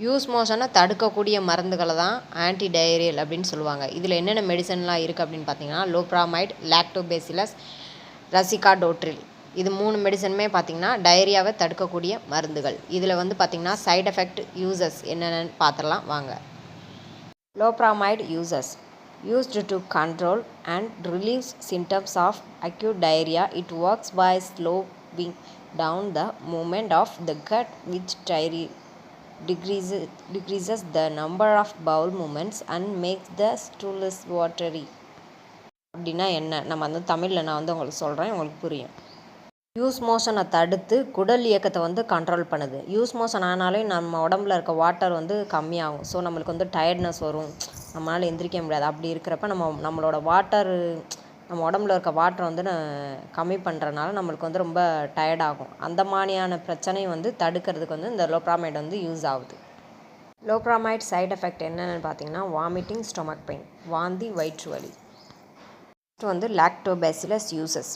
Use மோஷனை தடுக்கக்கூடிய மருந்துகளை தான் ஆன்டி டயரியல் அப்படின்னு சொல்லுவாங்க. இதில் என்னென்ன மெடிசன்லாம் இருக்குது அப்படின்னு பார்த்தீங்கன்னா, லோப்ராமைட், லாக்டோபேசிலஸ், ரசிகாடோட்ரில். இது 3 மெடிசனுமே பார்த்தீங்கன்னா டயரியாவை தடுக்கக்கூடிய மருந்துகள். இதில் வந்து பார்த்தீங்கன்னா சைடு எஃபெக்ட் யூசஸ் என்னென்னு பார்த்துடலாம் வாங்க. லோப்ராமைட் uses used to control and relieve symptoms of acute diarrhea. It works by slowing down the movement of the gut, which decreases the number of bowel movements and makes the stools watery. அப்படின்னா என்ன, நம்ம வந்து தமிழில் நான் வந்து உங்களுக்கு சொல்கிறேன், உங்களுக்கு புரியும். யூஸ் மோஷனை தடுத்து குடல் இயக்கத்தை வந்து கண்ட்ரோல் பண்ணுது. யூஸ் மோஷன் ஆனாலே நம்ம உடம்புல இருக்க வாட்டர் வந்து கம்மியாகும். ஸோ நம்மளுக்கு வந்து டயர்ட்னஸ் வரும், நம்மளால் எந்திரிக்க முடியாது. அப்படி இருக்கிறப்ப நம்மளோட நம்ம உடம்புல இருக்க வாட்டரை வந்து கம்மி பண்ணுறனால நம்மளுக்கு வந்து ரொம்ப டயர்டாகும். அந்த மாதிரியான பிரச்சனையை வந்து தடுக்கிறதுக்கு வந்து இந்த லோப்ராமைட் வந்து யூஸ் ஆகுது. லோப்ராமைட் சைடு எஃபெக்ட் என்னென்னு பார்த்தீங்கன்னா, வாமிட்டிங், ஸ்டொமக் பெயின், வாந்தி, வயிற்று வலி. நெக்ஸ்ட் வந்து லாக்டோபேசிலஸ் யூசஸ்.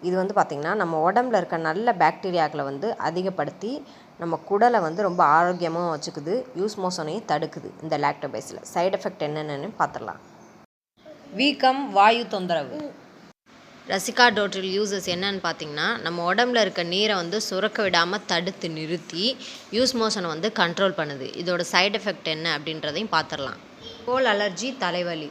இது வந்து பார்த்திங்கன்னா நம்ம உடம்புல இருக்க நல்ல பாக்டீரியாக்களை வந்து அதிகப்படுத்தி நம்ம குடலை வந்து ரொம்ப ஆரோக்கியமாக வச்சுக்குது. யூஸ் மோஷனையும் தடுக்குது இந்த லாக்டோபேசிலஸ். சைடு எஃபெக்ட் என்னென்னு பார்த்துடலாம். வீக்கம், வாயு தொந்தரவு. ரசிகாடோட்ரில் யூசஸ் என்னன்னு பார்த்தீங்கன்னா, நம்ம உடம்புல இருக்க நீரை வந்து சுரக்க விடாமல் தடுத்து நிறுத்தி யூஸ் மோஷனை வந்து கண்ட்ரோல் பண்ணுது. இதோட சைடு எஃபெக்ட் என்ன அப்படின்றதையும் பார்த்துடலாம். தோல் அலர்ஜி, தலைவலி.